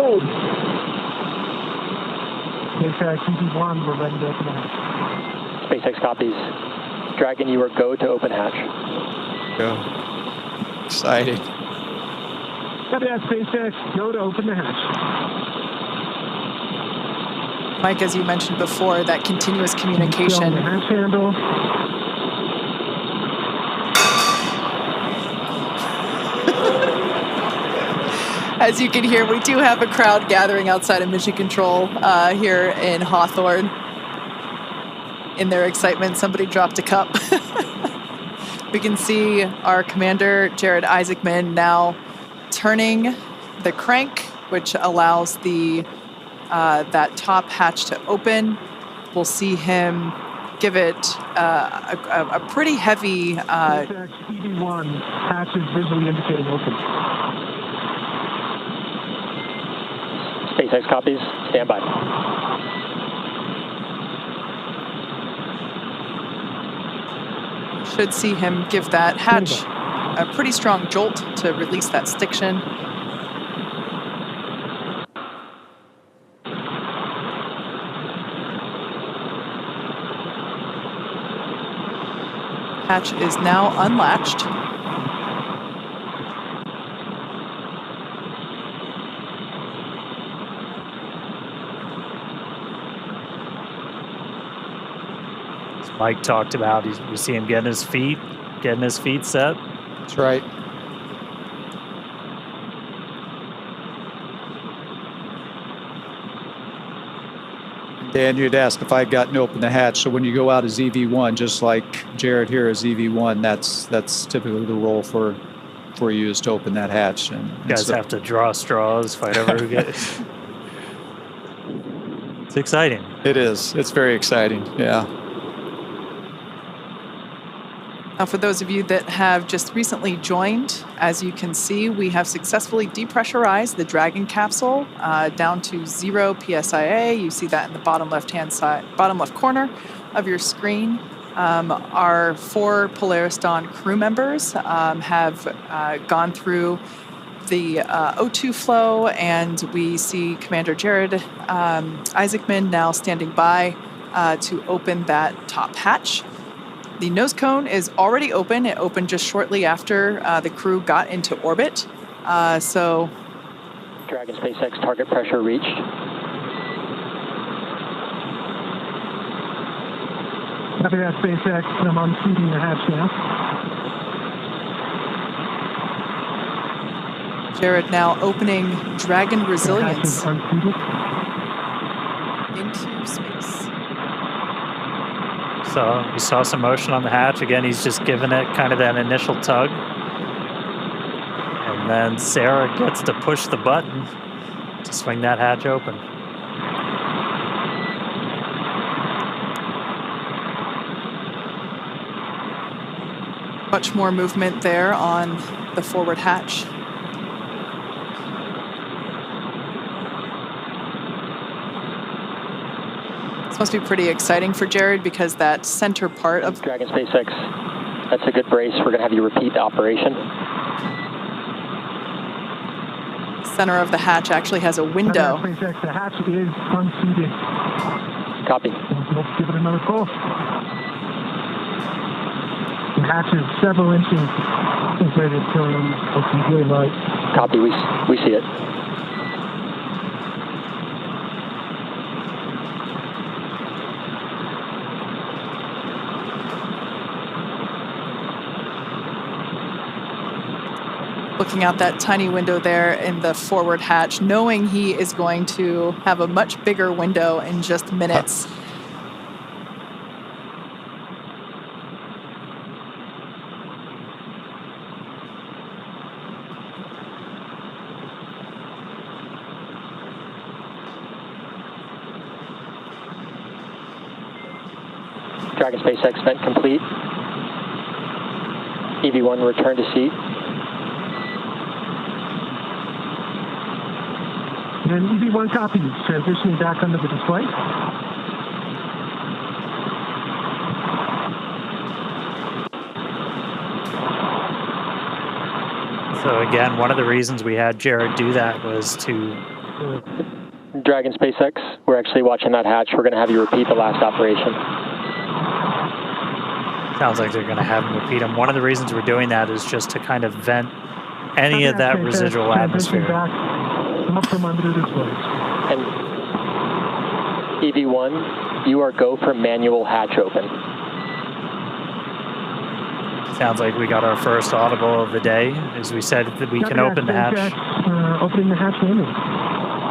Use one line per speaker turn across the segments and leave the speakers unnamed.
Good. SpaceX EV1, we're ready to open the hatch.
SpaceX copies. Dragon, you are go to open hatch.
Go. Exciting.
Copy that, SpaceX. Go to open the hatch.
Mike, as you mentioned before, that continuous communication.
Still on the hatch handle.
As you can hear, we do have a crowd gathering outside of Mission Control here in Hawthorne. In their excitement, somebody dropped a cup. We can see our commander, Jared Isaacman, now turning the crank, which allows the that top hatch to open. We'll see him give it a pretty heavy...
SpaceX EV1, hatch is visually indicating open.
SpaceX copies. Stand by.
Should see him give that hatch a pretty strong jolt to release that stiction. Hatch is now unlatched.
Mike talked about, you see him getting his feet set.
That's right. Dan, you'd asked if I'd gotten to open the hatch. So when you go out as EV1, just like Jared here as EV1, that's typically the role for you is to open that hatch. And
you guys have to draw straws, fight over who gets. It's exciting.
It is. It's very exciting. Yeah.
Now, for those of you that have just recently joined, as you can see, we have successfully depressurized the Dragon capsule down to 0 PSIA. You see that in the bottom left-hand side, bottom left corner of your screen. Our 4 Polaris Dawn crew members have gone through the O2 flow, and we see Commander Jared Isaacman now standing by to open that top hatch. The nose cone is already open. It opened just shortly after the crew got into orbit. So,
Dragon SpaceX target pressure reached.
Copy that, SpaceX. I'm unseating the hatch now.
Jared now opening Dragon Resilience
The hatch is unseated.
into space.
So you saw some motion on the hatch. Again, he's just giving it kind of that initial tug. And then Sarah gets to push the button to swing that hatch open.
Much more movement there on the forward hatch. This must be pretty exciting for Jared because that center part of
Dragon SpaceX, that's a good brace. We're going to have you repeat the operation.
center of the hatch actually has a window.
SpaceX, the hatch is unseated.
Copy.
Let's give it another pull. The hatch is several inches inside its LCD light.
Copy. We see it.
Looking out that tiny window there in the forward hatch, knowing he is going to have a much bigger window in just minutes.
Dragon SpaceX vent complete. EV1 return to seat.
And EV1 copies, transitioning back under the display.
So again, one of the reasons we had Jared do that was to
Dragon SpaceX, we're actually watching that hatch. We're going to have you repeat the last operation.
Sounds like they're going to have him repeat them. One of the reasons we're doing that is just to kind of vent any of that residual atmosphere.
Up from under this way.
And EV1, you are go for manual hatch open.
Sounds like we got our first audible of the day. As we said, that we can open the hatch.
Opening the hatch manually.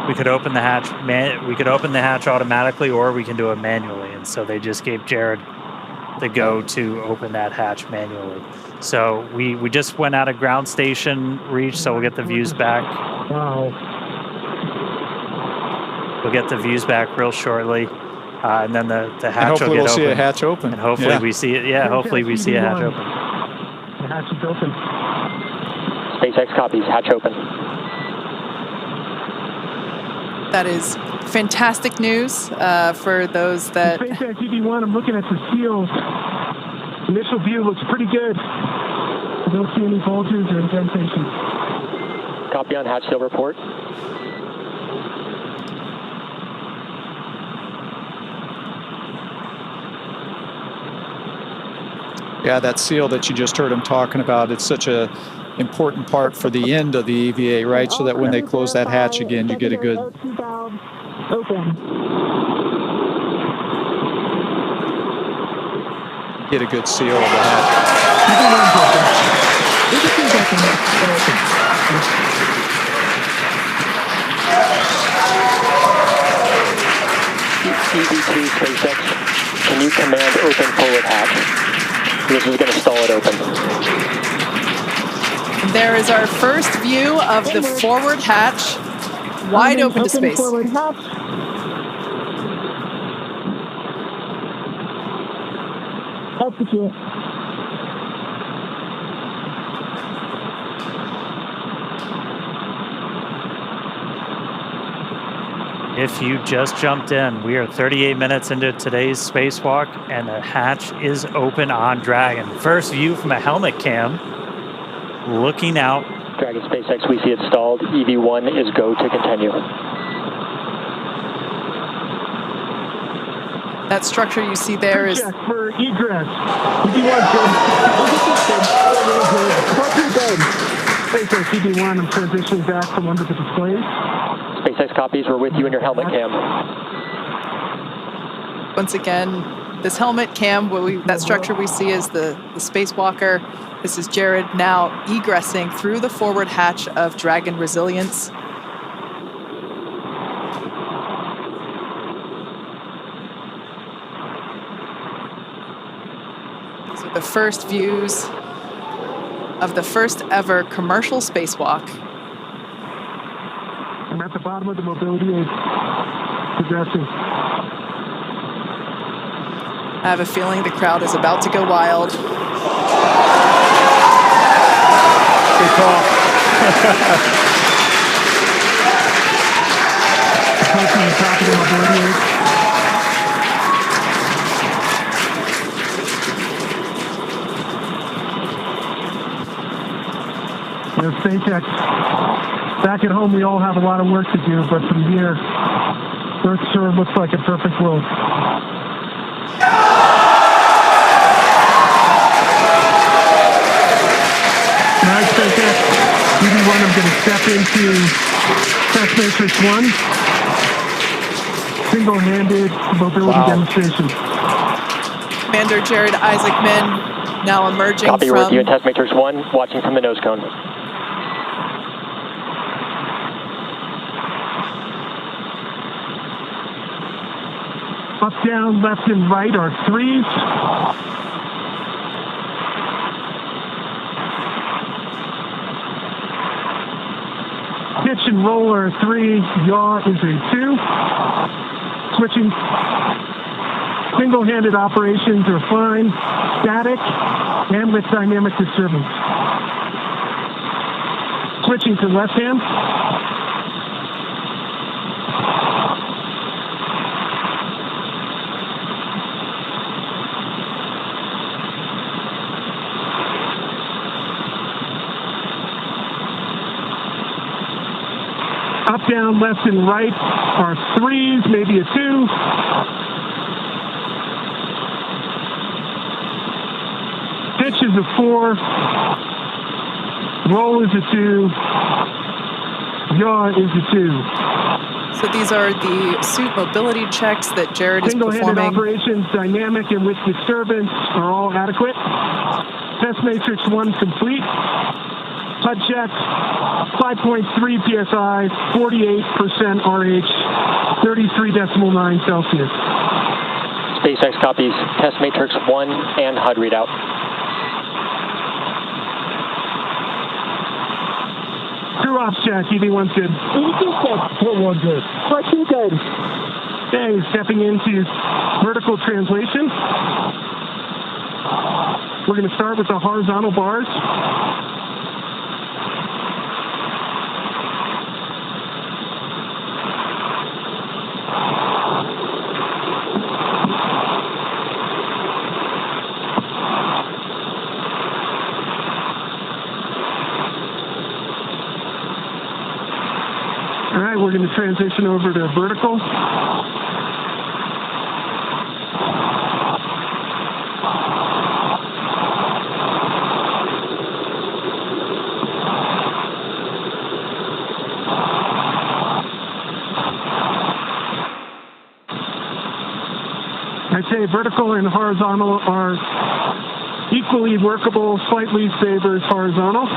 We could open the hatch. We could open the hatch automatically, or we can do it manually. And so they just gave Jared the go to open that hatch manually. So we just went out of ground station reach, so we'll get the views back.
Wow.
We'll get the views back real shortly, and then the hatch will get open.
Hopefully we'll see a hatch open.
And hopefully we see it. Yeah, hopefully we see a hatch open.
The hatch is open.
SpaceX copies, hatch open.
That is fantastic news for those that...
SpaceX EV1, I'm looking at the seals. Initial view looks pretty good. I don't see any bulges or indentations.
Copy on hatch seal report.
Yeah, that seal that you just heard him talking about, it's such a important part for the end of the EVA, right? So that when they close that hatch again, you get a good... Get a good seal of the hatch.
EV2 SpaceX, can you command open forward hatch? This is going to stall it open.
There is our first view of the forward hatch, wide open to space.
Forward hatch. Execute.
If you just jumped in, we are 38 minutes into today's spacewalk, and the hatch is open on Dragon. First view from a helmet cam, looking out.
Dragon SpaceX, we see it stalled. EV1 is go to continue.
That structure you see there is...
Check for egress. EV1 good. SpaceX EV1, I'm transitioning back from under the displays.
SpaceX copies, we're with you in your helmet cam.
Once again, this helmet cam, that structure we see is the spacewalker. This is Jared now egressing through the forward hatch of Dragon Resilience. These are the first views of the first ever commercial spacewalk.
I'm at the bottom of the mobility aid. Progressing.
I have a feeling the crowd is about to go wild.
Good call.
Approaching the top of the mobility aid. SpaceX. Back at home, we all have a lot of work to do, but from here, Earth sure looks like a perfect world. Nice, SpaceX. EV1, I'm going to step into Test Matrix 1. Single-handed mobility demonstration.
Commander Jared Isaacman now emerging
Copy,
from...
we're with you in Test Matrix 1, watching from the nose cone.
Up, down, left, and right are threes. Pitch and roll are 3. Yaw is a 2. Switching. Single-handed operations are fine. Static and with dynamic disturbance. Switching to left hand. Up, up, down, left, and right are 3s, maybe a 2. Pitch is a 4. Roll is a 2. Yaw is a 2.
So these are the suit mobility checks that Jared is
Single-handed
performing.
operations, dynamic and with disturbance are all adequate. Test matrix 1 complete. HUD check, 5.3 psi, 48% RH, 33.9 Celsius.
SpaceX copies test matrix 1 and HUD readout.
Crew ops check, EV1's good.
EV2's good.
Port 1 good.
Port 2 good.
Okay, stepping into vertical translation. We're going to start with the horizontal bars. All right, we're going to transition over to vertical. I'd say vertical and horizontal are equally workable, slight lead favors horizontal.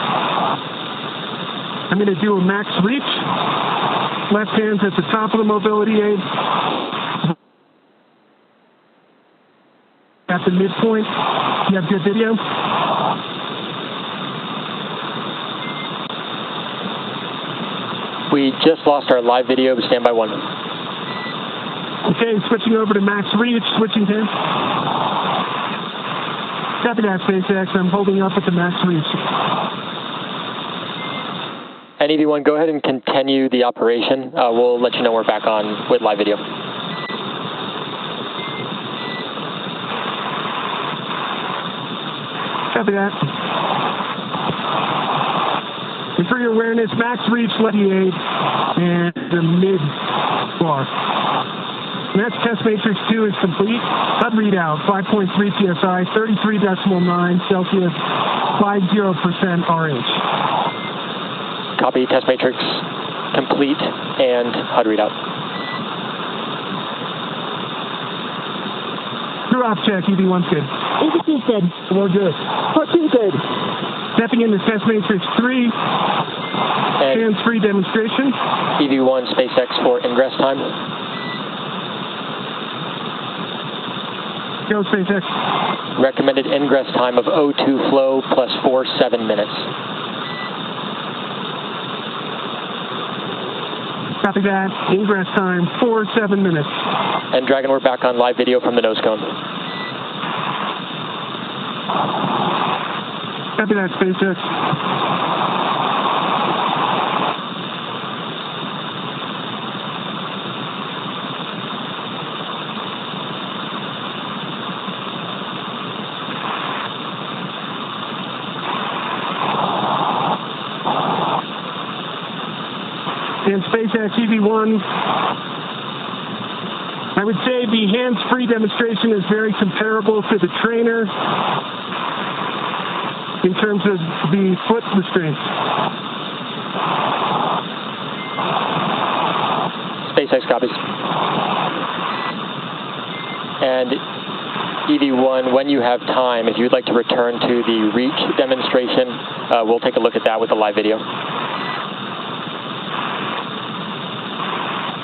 I'm going to do a max reach. Left hand's at the top of the mobility aid. At the midpoint. You have good video?
We just lost our live video, but stand by 1.
Okay, switching over to max reach, switching hands. Copy that, SpaceX. I'm holding up at the max reach.
And EV1, go ahead and continue the operation. We'll let you know we're back on with live video.
Copy that. And for your awareness, max reach, left aid, and the mid bar. And that's test matrix 2 is complete. HUD readout, 5.3 psi, 33.9 Celsius, 50% RH.
Copy, test matrix complete and HUD readout.
Crew op check, EV1's good.
EV2's good.
We're good.
Port 2 good.
Stepping into test matrix 3,
And
hands-free demonstration.
EV1 SpaceX for ingress time.
Go, SpaceX.
Recommended ingress time of O2 flow plus 7 minutes.
Copy that. Ingress time, 7 minutes.
And Dragon, we're back on live video from the nose cone.
Copy that, SpaceX. And SpaceX EV1, I would say the hands-free demonstration is very comparable to the trainer in terms of the foot restraints.
SpaceX copies. And EV1, when you have time, if you'd like to return to the reach demonstration, we'll take a look at that with the live video.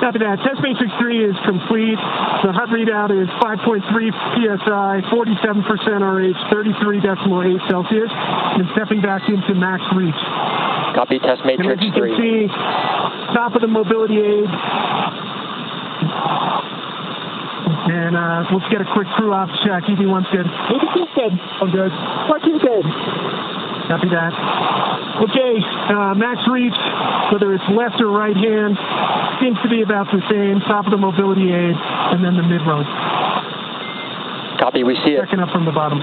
Copy that. Test matrix 3 is complete. The HUD readout is 5.3 psi, 47% RH, 33.8 Celsius, and stepping back into max reach.
Copy, test
And
matrix
as you
3.
can see, top of the mobility aid. And let's get a quick crew ops check. EV1's good.
EV2's good.
I'm good.
Port 2 good.
Copy that. Okay, max reach, whether it's left or right hand, seems to be about the same. Top of the mobility aid, and then the mid-row.
Copy, we see it.
Checking up from the bottom.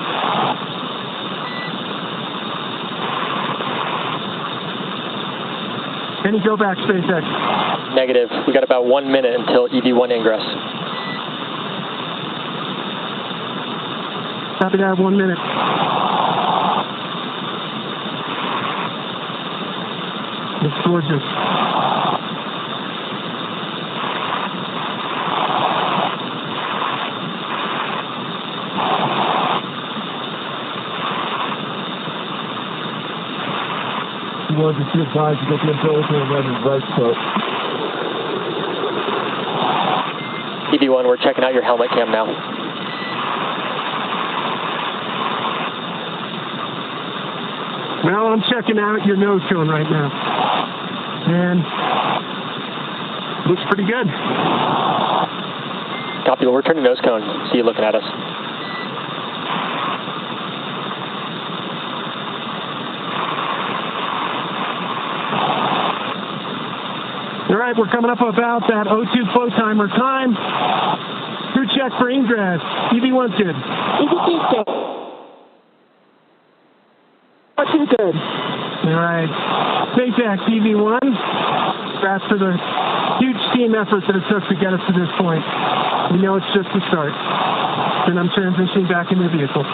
Any go back, SpaceX?
Negative. We got about 1 minute until EV1 ingress.
Copy that, 1 minute. It's gorgeous. You want to see advised to get the umbilical and run his right foot.
EV1, we're checking out your helmet cam now.
Well, I'm checking out your nose cone right now. And looks pretty good.
Copy, we'll return to nose cone. See you looking at us.
All right, we're coming up about that O2 flow timer time. Crew check for ingress. EV1's good.
EV2's good. O2's good.
All right. SpaceX EV1. Congrats for the huge team effort that it took to get us to this point. We know it's just the start. And I'm transitioning back into the vehicle.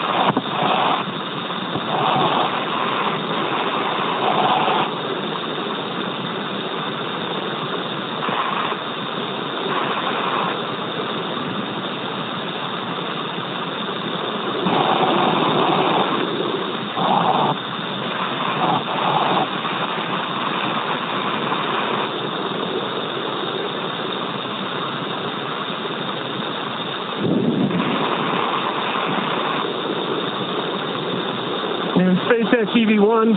And SpaceX EV1,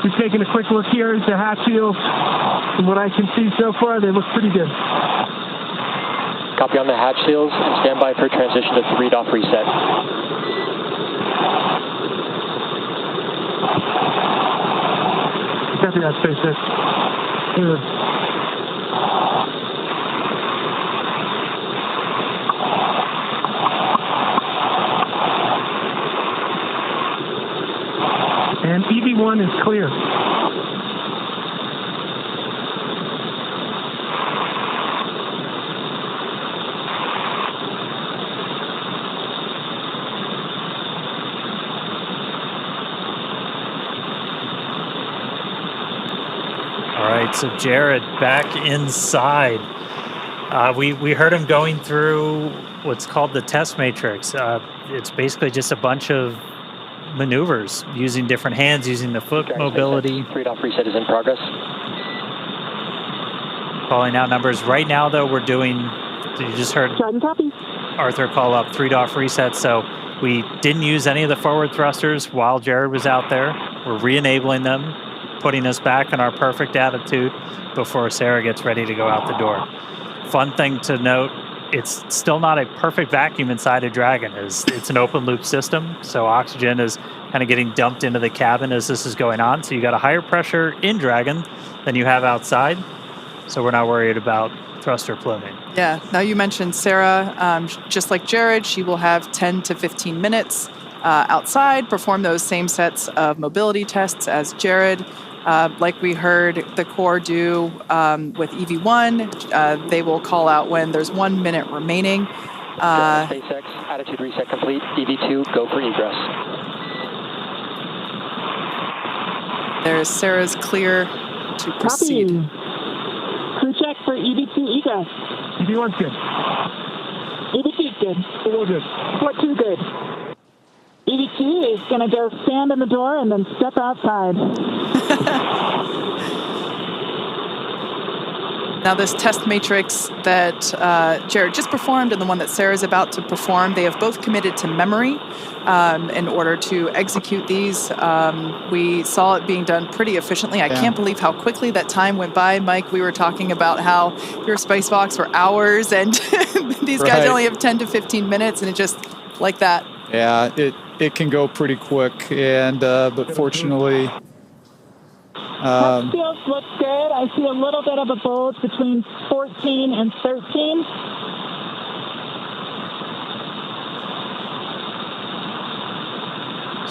just taking a quick look here at the hatch shields. From what I can see so far, they look pretty good.
Copy on the hatch seals and stand by for transition to 3-off reset.
Copy that, SpaceX. Good. And EV1 is clear.
All right, so Jared back inside. We heard him going through what's called the test matrix. It's basically just a bunch of maneuvers using different hands, using the foot mobility.
3-off reset is in progress.
Calling out numbers. Right now, though, we're doing, you just heard Arthur call up 3-off reset, so we didn't use any of the forward thrusters while Jared was out there. We're re-enabling them, putting us back in our perfect attitude before Sarah gets ready to go out the door. Fun thing to note, it's still not a perfect vacuum inside a Dragon. It's an open loop system, so oxygen is kind of getting dumped into the cabin as this is going on. So you got a higher pressure in Dragon than you have outside. So we're not worried about thruster pluming.
Yeah. Now you mentioned Sarah, just like Jared, she will have 10 to 15 minutes outside, perform those same sets of mobility tests as Jared. Like we heard the Corps do with EV1, they will call out when there's 1 minute remaining.
SpaceX, attitude reset complete. EV2, go for egress.
There's Sarah's clear to proceed.
Copy. Crew check for EV2 egress.
EV1's good.
EV2's good.
We're good.
O2 good. EV2 is going to go stand in the door and then step outside.
Now this test matrix that Jared just performed and the one that Sarah's about to perform, they have both committed to memory in order to execute these. We saw it being done pretty efficiently. I can't believe how quickly that time went by. Mike, we were talking about how your spacewalks were hours and these guys only have 10 to 15 minutes and it just like that.
Yeah, it can go pretty quick, and but fortunately,
Capsules look good. I see a little bit of a bulge between 14 and 13.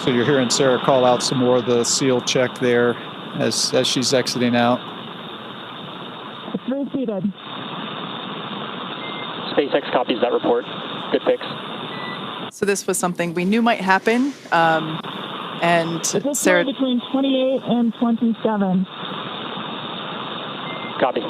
so you're hearing Sarah call out some more of the seal check there as she's exiting out.
seated.
SpaceX copies that report. Good fix.
So this was something we knew might happen. And
It is
Sarah,
between 28 and 27.
Copy.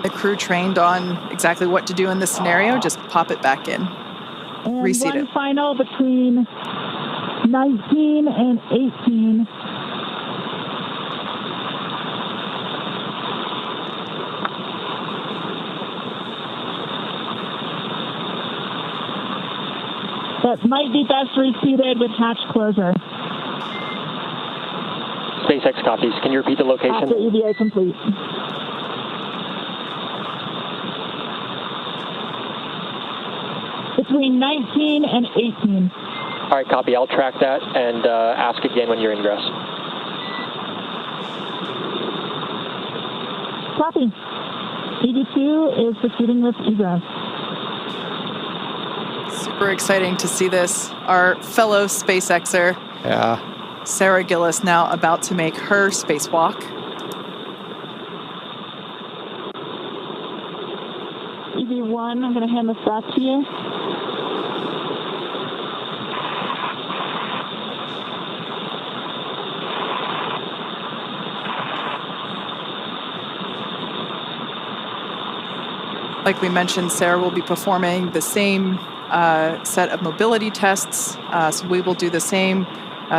the crew trained on exactly what to do in this scenario. Just pop it back in.
And
Reseat
one
it.
final between 19 and 18. That might be best reseated with hatch closure.
SpaceX copies. Can you repeat the location?
After EVA complete. Between 19 and 18.
All right, copy. I'll track that and ask again when you're ingress.
Copy. EV2 is proceeding with egress.
Super exciting to see this. Our fellow SpaceXer,
Yeah.
Sarah Gillis, now about to make her spacewalk.
EV1, I'm going to hand this back to you.
Like we mentioned, Sarah will be performing the same set of mobility tests. So we will do the same.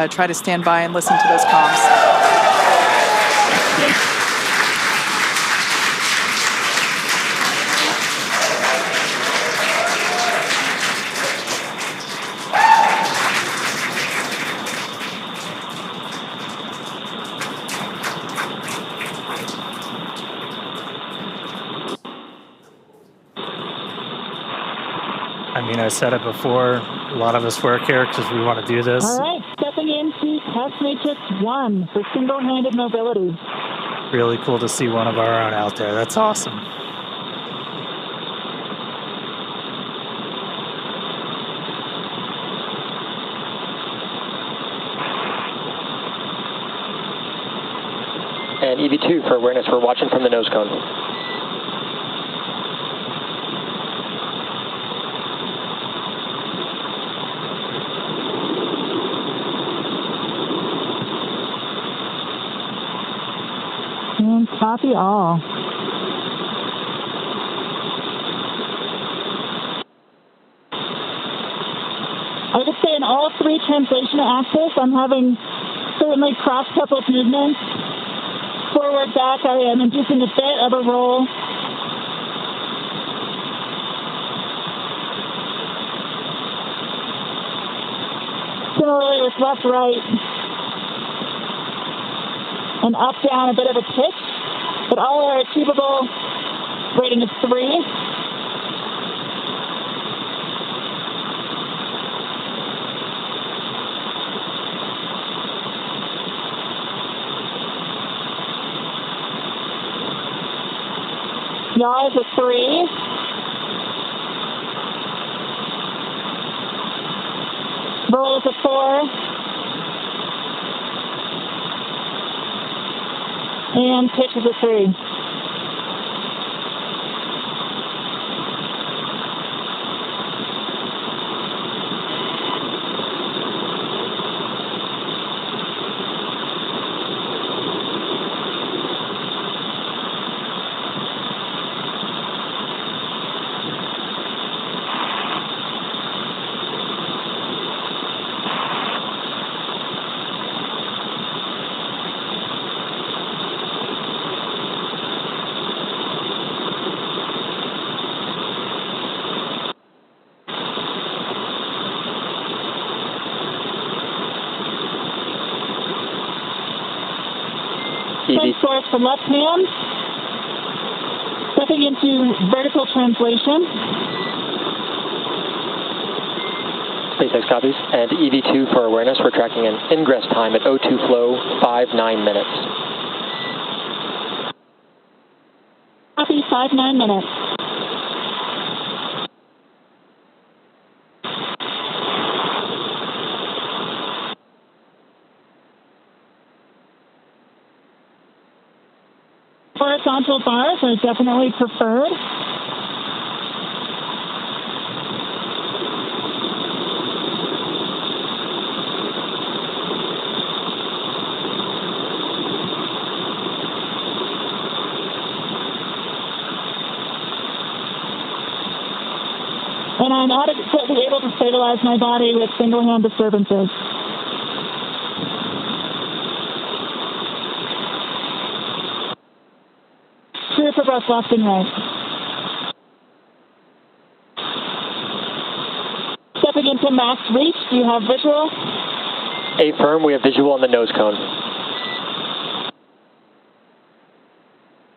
Try to stand by and listen to those comms.
I mean, I said it before, a lot of us work here because we want to do this.
All right, stepping into test matrix 1 for single-handed mobility.
Really cool to see one of our own out there. That's awesome.
And EV2 for awareness, we're watching from the nose cone.
And copy all. I would say in all three translation axes, I'm having certainly cross-coupled movements. Forward, back, I am inducing a bit of a roll. Similarly with left, right, and up, down, a bit of a pitch, but all are achievable. Rating is 3. Yaw is a 3. Roll is a 4. And pitch is a 3. Same source for left hand. Stepping into vertical translation.
SpaceX copies. And EV2 for awareness, we're tracking an ingress time at O2 flow, 59 minutes.
Copy, 59 minutes. Horizontal bars are definitely preferred. And I'm adequately able to stabilize my body with single-hand disturbances. Clear for both left and right. Stepping into max reach, do you have visual?
Affirm, we have visual on the nose cone.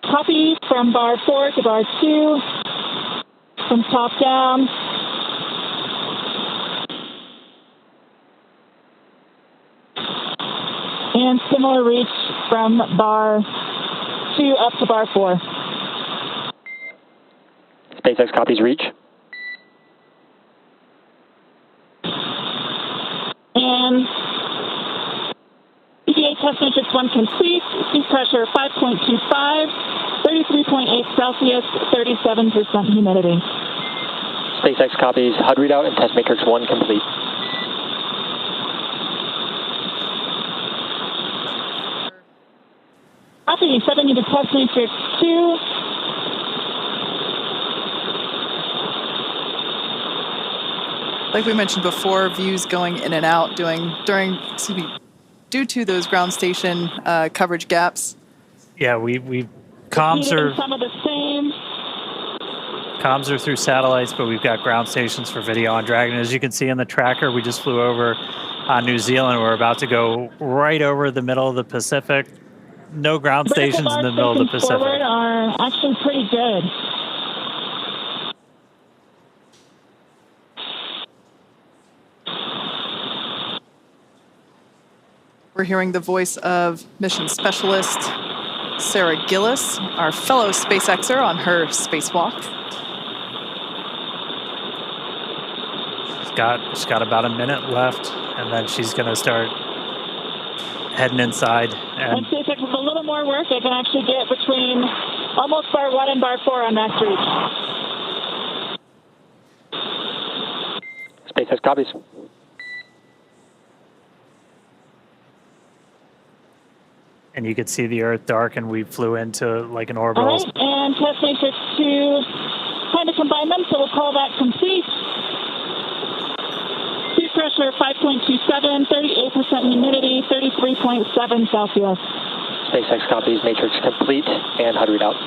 Copy from bar 4 to bar 2, from top down. And similar reach from bar 2 up to bar 4.
SpaceX copies reach.
And EVA test matrix 1 complete. Sea pressure 5.25, 33.8 Celsius, 37% humidity.
SpaceX copies HUD readout and test matrix 1 complete.
Copy, stepping into test matrix 2.
Like we mentioned before, views going in and out due to those ground station coverage gaps.
Yeah, we comms are
Some of the same.
comms are through satellites, but we've got ground stations for video on Dragon. As you can see in the tracker, we just flew over New Zealand. We're about to go right over the middle of the Pacific. No ground stations in the middle of the Pacific.
Forward are actually pretty good.
We're hearing the voice of mission specialist Sarah Gillis, our fellow SpaceXer on her spacewalk.
She's got about a minute left, and then she's going to start heading inside.
And SpaceX with a little more work, they can actually get between almost bar 1 and bar 4 on max reach.
SpaceX copies.
And you could see the Earth dark, and we flew into like an orbital.
All right, and test matrix 2, time to combine them, so we'll call that complete. Sea pressure 5.27, 38% humidity, 33.7 Celsius.
SpaceX copies matrix complete and HUD readout.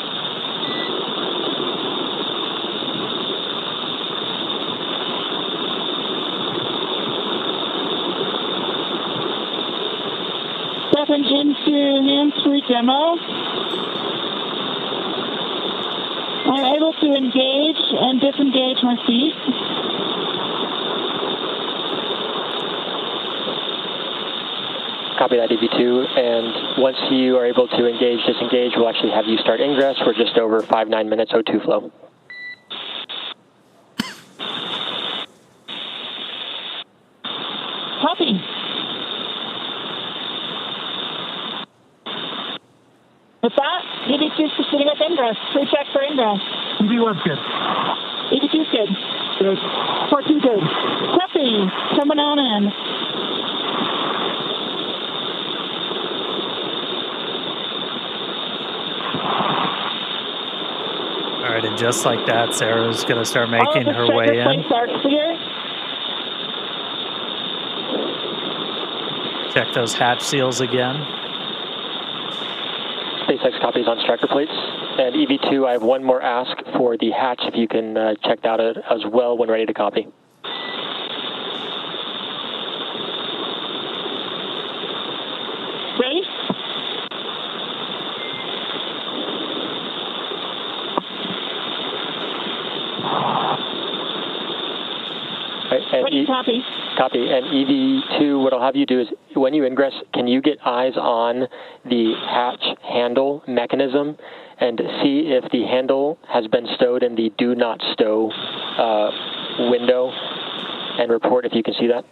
Stepping into hands-free demo. I'm able to engage and disengage my feet.
Copy that, EV2, and once you are able to engage, disengage, we'll actually have you start ingress. We're just over 5-9 minutes O2 flow.
Copy. With that, EV2 is proceeding with ingress. Pre-check for ingress.
EV1's good.
EV2's good.
Good.
14 good. Copy. Coming on in.
All right, and just like that, Sarah's going to start making her way in.
All of the checker plates are clear.
Check those hatch seals again.
SpaceX copies on striker plates. And EV2, I have one more ask for the hatch, if you can check that out as well when ready to copy.
Ready?
Right, and
Ready, copy.
Copy. And EV2, what I'll have you do is, when you ingress, can you get eyes on the hatch handle mechanism and see if the handle has been stowed in the do not stow window, and report if you can see that?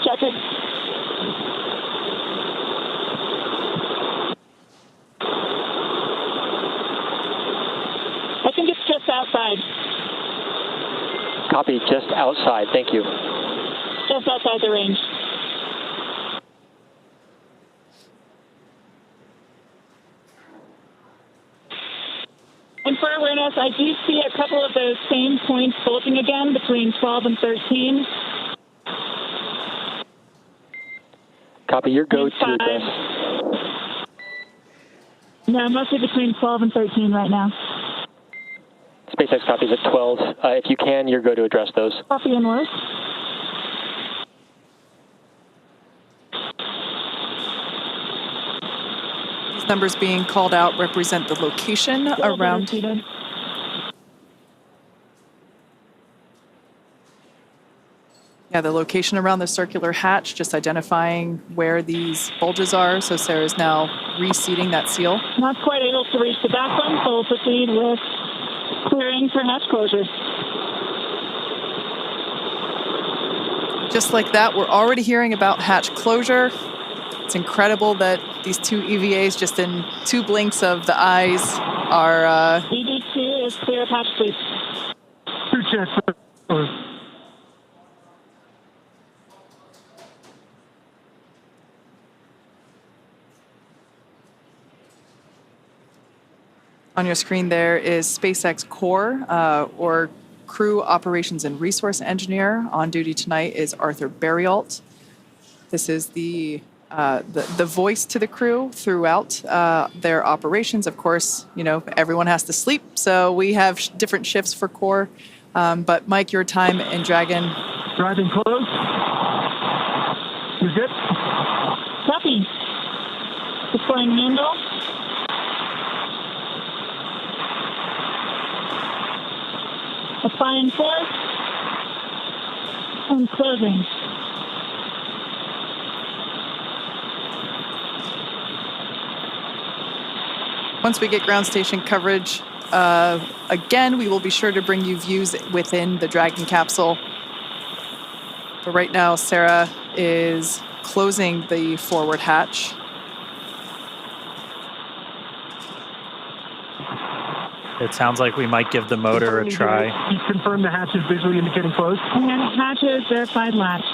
Check it.
Copy, just outside. Thank you.
Just outside the range. And for awareness, I do see a couple of those same points bulging again between 12 and 13.
Copy, your go to address.
No, mostly between 12 and 13 right now.
SpaceX copies at 12. If you can, your go to address those.
Copy and work.
These numbers being called out represent the location around. Yeah, the location around the circular hatch, just identifying where these bulges are. So Sarah's now reseating that seal.
Not quite able to reach the back one, so we'll proceed with clearing for hatch closure.
Just like that, we're already hearing about hatch closure. It's incredible that these two EVAs, just in 2 blinks of the eyes, are...
ED2 is clear of hatch, please.
2 checks.
On your screen there is SpaceX Core, or Crew Operations and Resource Engineer. On duty tonight is Arthur Berrialt. This is the voice to the crew throughout their operations. Of course, you know, everyone has to sleep, so we have different shifts for Core. But Mike, your time in Dragon.
Driving close. You're good?
Copy. Deploying handle. Applying force. And closing.
Once we get ground station coverage, again, we will be sure to bring you views within the Dragon capsule. But right now, Sarah is closing the forward hatch.
It sounds like we might give the motor a try.
You confirm the hatch is visually indicating closed?
And hatch is verified latch.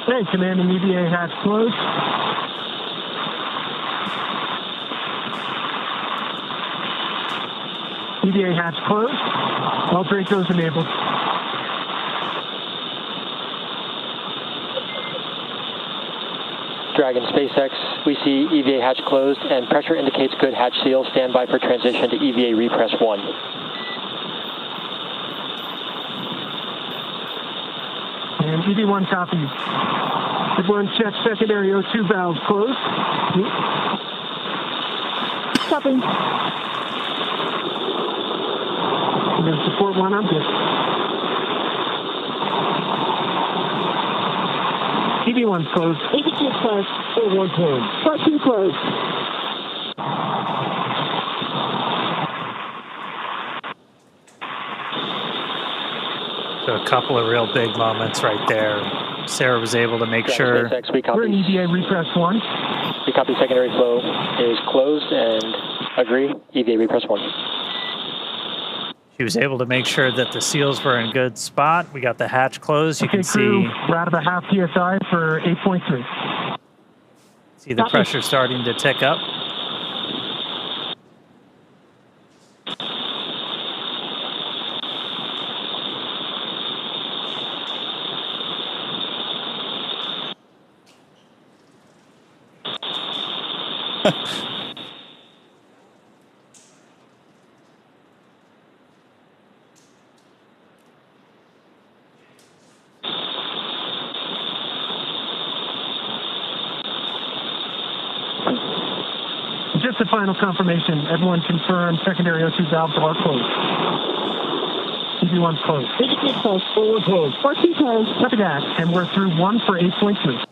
Hey, commanding EVA hatch closed. EVA hatch closed. All Dracos enabled.
Dragon SpaceX, we see EVA hatch closed and pressure indicates good hatch seal. Stand by for transition to EVA repress 1.
And EV1 copies. Everyone check secondary O2 valves closed.
Copy.
We're going to support 1 on this. EV1's closed.
EV2 closed.
1 closed.
14 closed.
So a couple of real big moments right there. Sarah was able to make sure.
SpaceX, we
We're in
copy.
EVA repress 1.
We copy secondary flow is closed and agree. EVA repress 1.
She was able to make sure that the seals were in good spot. We got the hatch closed. You
Okay,
can
crew,
see
we're out of a half PSI for 8.3.
the pressure starting to tick up.
Just a final confirmation. Everyone confirm secondary O2 valves are closed. EV1's closed.
EV2 closed.
4 closed.
14 closed.
Copy that. And we're through 1 for 8.3.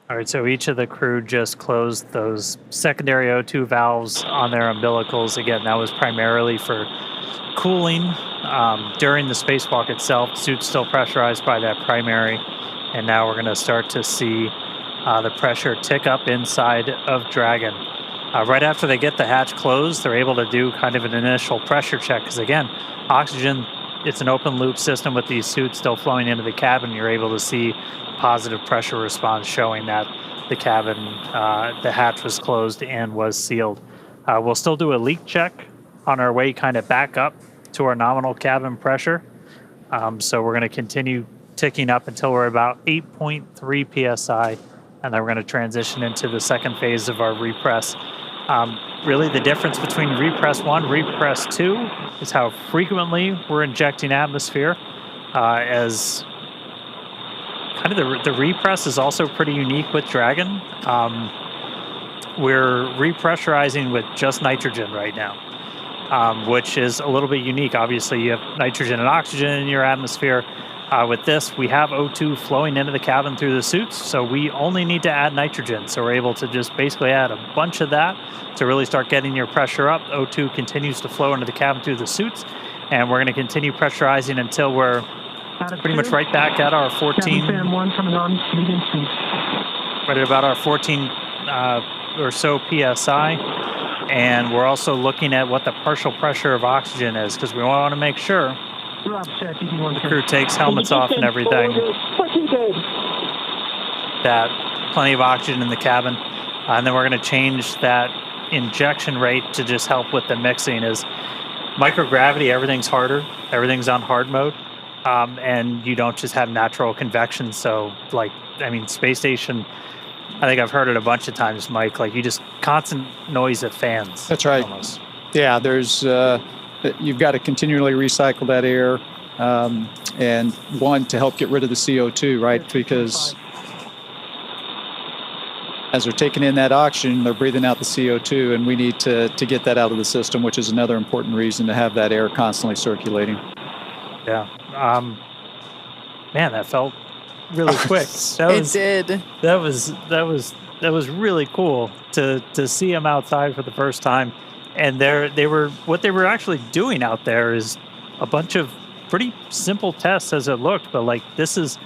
All right, so each of the crew just closed those secondary O2 valves on their umbilicals. Again, that was primarily for cooling. During the spacewalk itself, the suit's still pressurized by that primary. And now we're going to start to see the pressure tick up inside of Dragon. Right after they get the hatch closed, they're able to do kind of an initial pressure check because, again, oxygen, it's an open loop system with these suits still flowing into the cabin. You're able to see positive pressure response showing that the cabin, the hatch was closed and was sealed. We'll still do a leak check on our way kind of back up to our nominal cabin pressure. So we're going to continue ticking up until we're about 8.3 psi, and then we're going to transition into the second phase of our repress. Really, the difference between repress 1, repress 2 is how frequently we're injecting atmosphere. As kind of the repress is also pretty unique with Dragon. We're repressurizing with just nitrogen right now, which is a little bit unique. Obviously, you have nitrogen and oxygen in your atmosphere. With this, we have O2 flowing into the cabin through the suits, so we only need to add nitrogen. So we're able to just basically add a bunch of that to really start getting your pressure up. O2 continues to flow into the cabin through the suits, and we're going to continue pressurizing until we're pretty much right back at our 14.
Fan 1 coming on, medium speed.
Right at about our 14 or so PSI. And we're also looking at what the partial pressure of oxygen is because we want to make sure the crew takes helmets off and everything, that plenty of oxygen in the cabin. And then we're going to change that injection rate to just help with the mixing. Is microgravity, everything's harder, everything's on hard mode, and you don't just have natural convection. So space station, I think I've heard it a bunch of times, Mike, like you just constant noise of fans.
That's right.
Almost.
Yeah, there's you've got to continually recycle that air, and one, to help get rid of the CO2, right? Because as they're taking in that oxygen, they're breathing out the CO2, and we need to get that out of the system, which is another important reason to have that air constantly circulating.
Yeah. Man, that felt really quick.
It did.
That was really cool to see them outside for the first time. And what they were actually doing out there is a bunch of pretty simple tests as it looked, but like this is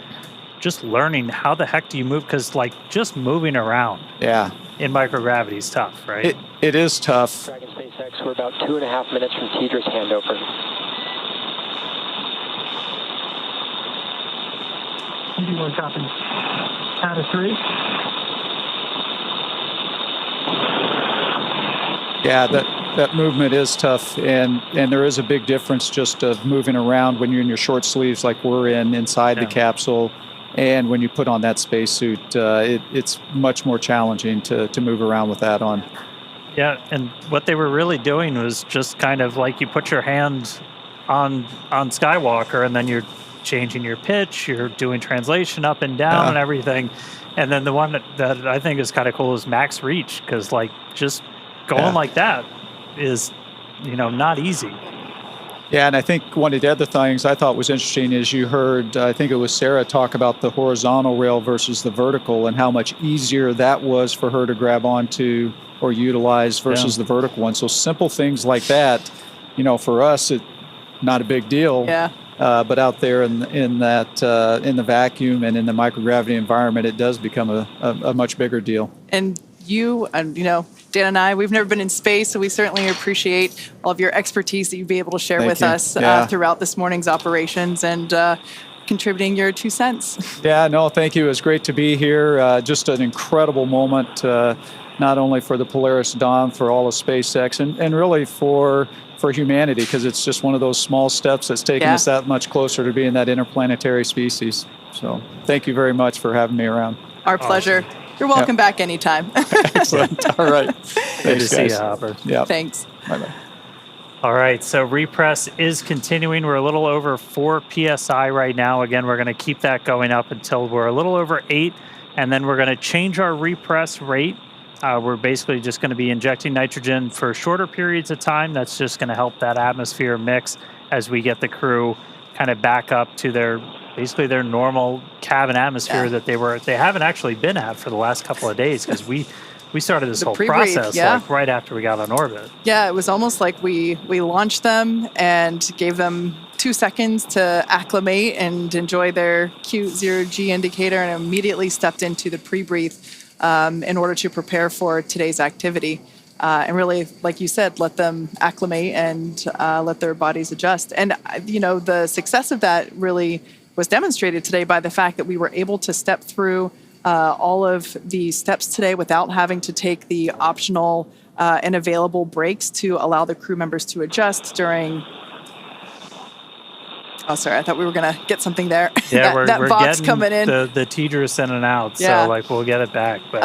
just learning how the heck do you move, because like just moving around in microgravity is tough, right?
It is tough.
Dragon SpaceX, we're about 2.5 minutes from Tidra's handover.
PD1 copy. Out of 3.
Yeah, that movement is tough, and there is a big difference just of moving around when you're in your short sleeves like we're inside the capsule, and when you put on that spacesuit, it's much more challenging to move around with that on.
Yeah, and what they were really doing was just kind of like you put your hand on Skywalker, and then you're changing your pitch, you're doing translation up and down and everything. And then the one that I think is kind of cool is max reach, because like just going like that is, not easy.
Yeah, and I think one of the other things I thought was interesting is you heard, I think it was Sarah, talk about the horizontal rail versus the vertical and how much easier that was for her to grab onto or utilize versus the vertical one. So simple things like that, for us, it not a big deal.
Yeah.
But out there in the vacuum and in the microgravity environment, it does become a much bigger deal.
And you and Dan and I, we've never been in space, so we certainly appreciate all of your expertise that you'd be able to share with us throughout this morning's operations and contributing your 2 cents.
Yeah, no, thank you. It was great to be here. Just an incredible moment, not only for the Polaris Dawn, for all of SpaceX, and really for humanity, because it's just one of those small steps that's taken us that much closer to being that interplanetary species. So thank you very much for having me around.
Our pleasure. Awesome. You're welcome back anytime.
Excellent. All right.
Good to see you, Hopper.
Yeah.
Thanks.
Bye-bye.
All right, so repress is continuing. We're a little over 4 PSI right now. Again, we're going to keep that going up until we're a little over 8, and then we're going to change our repress rate. We're basically just going to be injecting nitrogen for shorter periods of time. That's just going to help that atmosphere mix as we get the crew kind of back up to their normal cabin atmosphere that they haven't actually been at for the last couple of days, because we started this whole process like right after we got on orbit. Yeah,
it was almost like we launched them and gave them 2 seconds to acclimate and enjoy their cute 0G indicator, and immediately stepped into the pre-breathe in order to prepare for today's activity. and really, like you said, let them acclimate and let their bodies adjust. And, the success of that really was demonstrated today by the fact that we were able to step through all of the steps today without having to take the optional and available breaks to allow the crew members to adjust during. Oh, sorry. I thought we were going to get something there.
Yeah,
that
we're
box
getting
coming in.
the teeters in and out.
Yeah.
So, we'll get it back. But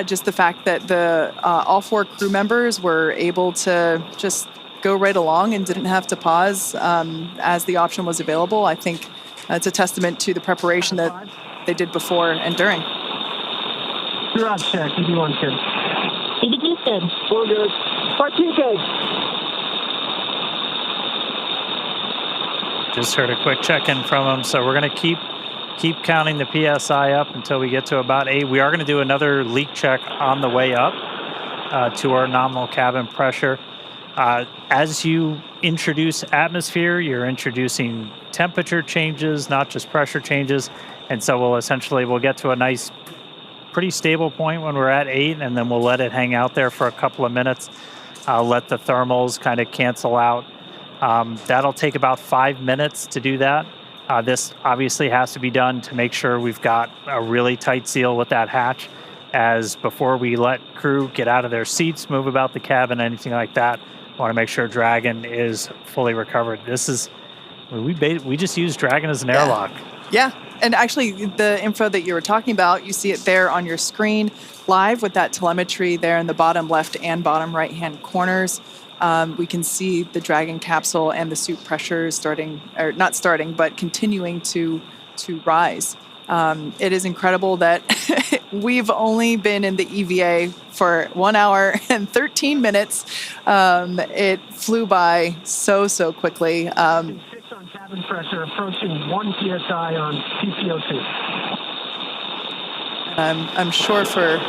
Just the fact that the all 4 crew members were able to just go right along and didn't have to pause as the option was available. I think it's a testament to the preparation that they did before and during.
Garage check, EV1 good.
EV2's good.
We're good. Part 2 good.
just heard a quick check-in from him. So we're going to keep counting the PSI up until we get to about 8. We are going to do another leak check on the way up to our nominal cabin pressure. As you introduce atmosphere, you're introducing temperature changes, not just pressure changes. And so we'll get to a nice, pretty stable point when we're at 8, and then we'll let it hang out there for a couple of minutes. Let the thermals kind of cancel out. That'll take about 5 minutes to do that. This obviously has to be done to make sure we've got a really tight seal with that hatch, as before we let crew get out of their seats, move about the cabin, anything like that. I want to make sure Dragon is fully recovered. We just use Dragon as an airlock.
Yeah, and actually the info that you were talking about, you see it there on your screen live with that telemetry there in the bottom left and bottom right hand corners. We can see the Dragon capsule and the suit pressures continuing to rise. It is incredible that we've only been in the EVA for 1 hour and 13 minutes. It flew by so quickly.
6 on cabin pressure, approaching 1 psi on PCO2.
I'm sure for